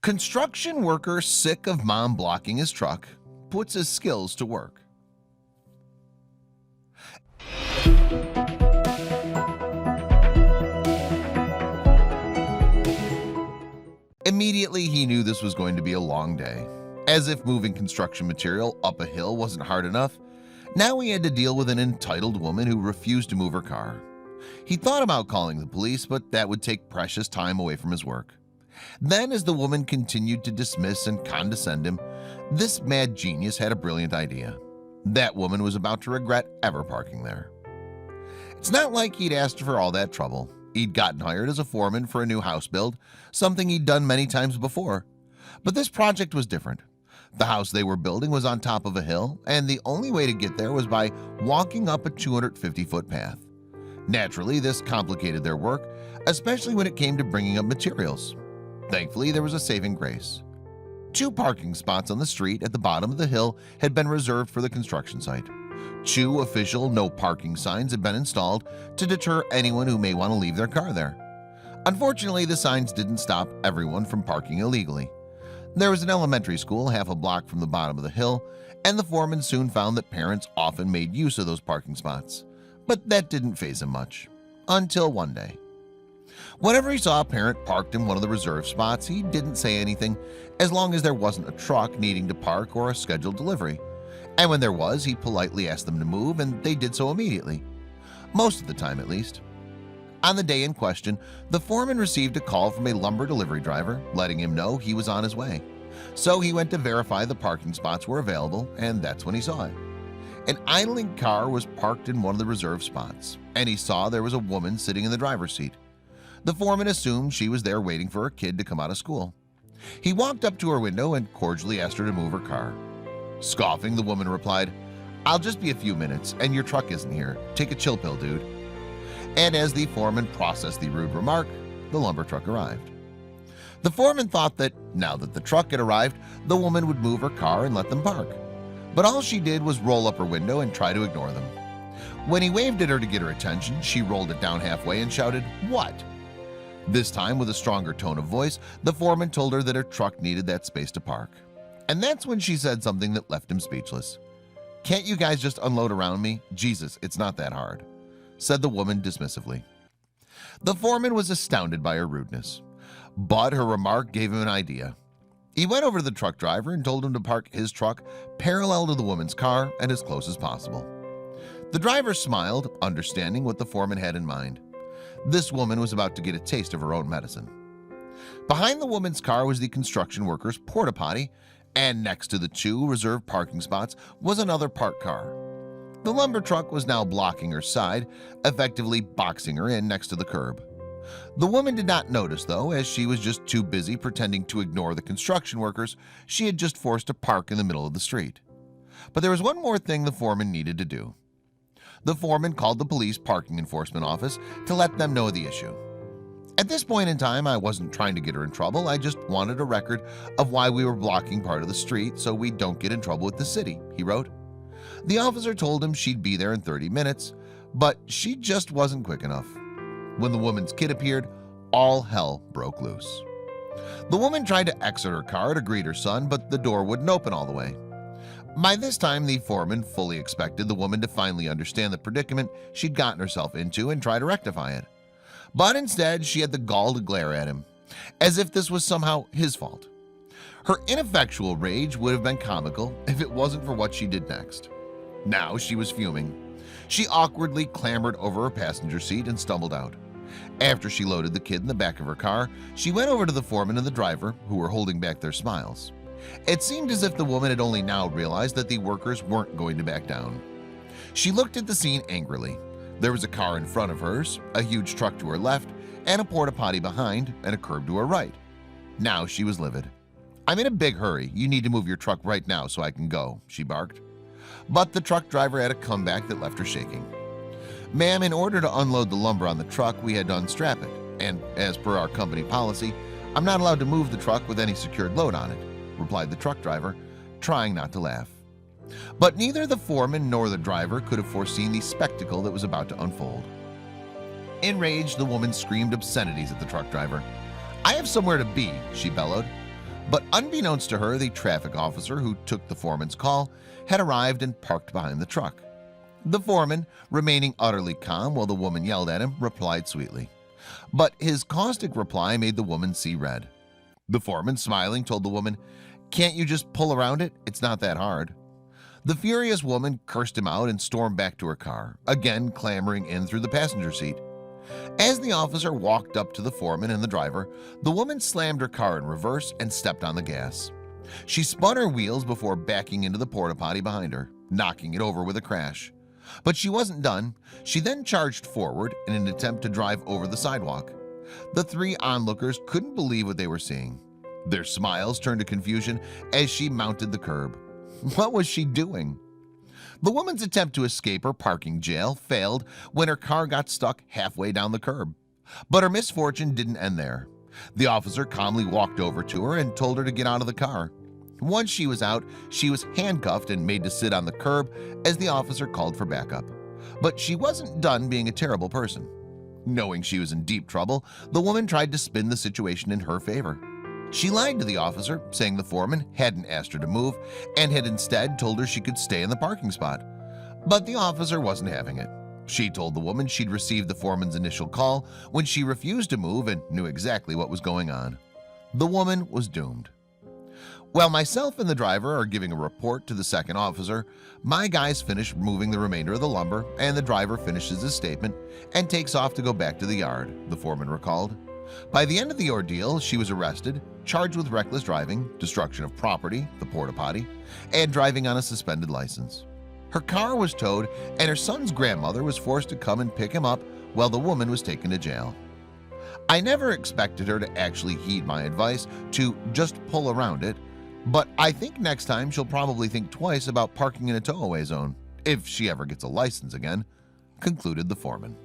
Construction worker sick of mom blocking his truck puts his skills to work. Immediately he knew this was going to be a long day. As if moving construction material up a hill wasn't hard enough, now he had to deal with an entitled woman who refused to move her car. He thought about calling the police, but that would take precious time away from his work. Then, as the woman continued to dismiss and condescend him, this mad genius had a brilliant idea. That woman was about to regret ever parking there. It's not like he'd asked for all that trouble. He'd gotten hired as a foreman for a new house build, something he'd done many times before. But this project was different. The house they were building was on top of a hill, and the only way to get there was by walking up a 250-foot path. Naturally, this complicated their work, especially when it came to bringing up materials. Thankfully, there was a saving grace. 2 parking spots on the street at the bottom of the hill had been reserved for the construction site. 2 official no parking signs had been installed to deter anyone who may want to leave their car there. Unfortunately, the signs didn't stop everyone from parking illegally. There was an elementary school half a block from the bottom of the hill, and the foreman soon found that parents often made use of those parking spots. But that didn't faze him much. Until one day. Whenever he saw a parent parked in one of the reserved spots, he didn't say anything as long as there wasn't a truck needing to park or a scheduled delivery. And when there was, he politely asked them to move, and they did so immediately. Most of the time, at least. On the day in question, the foreman received a call from a lumber delivery driver letting him know he was on his way. So he went to verify the parking spots were available, and that's when he saw it. An idling car was parked in one of the reserved spots, and he saw there was a woman sitting in the driver's seat. The foreman assumed she was there waiting for her kid to come out of school. He walked up to her window and cordially asked her to move her car. Scoffing, the woman replied, "I'll just be a few minutes, and your truck isn't here. Take a chill pill, dude." And as the foreman processed the rude remark, the lumber truck arrived. The foreman thought that now that the truck had arrived, the woman would move her car and let them park. But all she did was roll up her window and try to ignore them. When he waved at her to get her attention, she rolled it down halfway and shouted, "What?" This time, with a stronger tone of voice, the foreman told her that her truck needed that space to park. And that's when she said something that left him speechless. "Can't you guys just unload around me? Jesus, it's not that hard," said the woman dismissively. The foreman was astounded by her rudeness, but her remark gave him an idea. He went over to the truck driver and told him to park his truck parallel to the woman's car and as close as possible. The driver smiled, understanding what the foreman had in mind. This woman was about to get a taste of her own medicine. Behind the woman's car was the construction worker's porta potty, and next to the 2 reserved parking spots was another parked car. The lumber truck was now blocking her side, effectively boxing her in next to the curb. The woman did not notice, though, as she was just too busy pretending to ignore the construction workers she had just forced to park in the middle of the street. But there was one more thing the foreman needed to do. The foreman called the police parking enforcement office to let them know the issue. "At this point in time, I wasn't trying to get her in trouble. I just wanted a record of why we were blocking part of the street so we don't get in trouble with the city," he wrote. The officer told him she'd be there in 30 minutes, but she just wasn't quick enough. When the woman's kid appeared, all hell broke loose. The woman tried to exit her car to greet her son, but the door wouldn't open all the way. By this time, the foreman fully expected the woman to finally understand the predicament she'd gotten herself into and try to rectify it. But instead, she had the gall to glare at him, as if this was somehow his fault. Her ineffectual rage would have been comical if it wasn't for what she did next. Now she was fuming. She awkwardly clambered over her passenger seat and stumbled out. After she loaded the kid in the back of her car, she went over to the foreman and the driver, who were holding back their smiles. It seemed as if the woman had only now realized that the workers weren't going to back down. She looked at the scene angrily. There was a car in front of hers, a huge truck to her left, and a porta potty behind, and a curb to her right. Now she was livid. "I'm in a big hurry. You need to move your truck right now so I can go," she barked. But the truck driver had a comeback that left her shaking. "Ma'am, in order to unload the lumber on the truck, we had to unstrap it, and as per our company policy, I'm not allowed to move the truck with any secured load on it," replied the truck driver, trying not to laugh. But neither the foreman nor the driver could have foreseen the spectacle that was about to unfold. Enraged, the woman screamed obscenities at the truck driver. "I have somewhere to be," she bellowed. But unbeknownst to her, the traffic officer who took the foreman's call had arrived and parked behind the truck. The foreman, remaining utterly calm while the woman yelled at him, replied sweetly. But his caustic reply made the woman see red. The foreman, smiling, told the woman, "Can't you just pull around it? It's not that hard." The furious woman cursed him out and stormed back to her car, again clambering in through the passenger seat. As the officer walked up to the foreman and the driver, the woman slammed her car in reverse and stepped on the gas. She spun her wheels before backing into the porta potty behind her, knocking it over with a crash. But she wasn't done. She then charged forward in an attempt to drive over the sidewalk. The three onlookers couldn't believe what they were seeing. Their smiles turned to confusion as she mounted the curb. What was she doing? The woman's attempt to escape her parking jail failed when her car got stuck halfway down the curb. But her misfortune didn't end there. The officer calmly walked over to her and told her to get out of the car. Once she was out, she was handcuffed and made to sit on the curb as the officer called for backup. But she wasn't done being a terrible person. Knowing she was in deep trouble, the woman tried to spin the situation in her favor. She lied to the officer, saying the foreman hadn't asked her to move and had instead told her she could stay in the parking spot. But the officer wasn't having it. She told the woman she'd received the foreman's initial call when she refused to move and knew exactly what was going on. The woman was doomed. While myself and the driver are giving a report to the second officer, my guys finish moving the remainder of the lumber and the driver finishes his statement and takes off to go back to the yard, the foreman recalled. By the end of the ordeal, she was arrested, charged with reckless driving, destruction of property, the porta potty, and driving on a suspended license. Her car was towed and her son's grandmother was forced to come and pick him up while the woman was taken to jail. I never expected her to actually heed my advice to just pull around it, but I think next time she'll probably think twice about parking in a tow-away zone, if she ever gets a license again, concluded the foreman.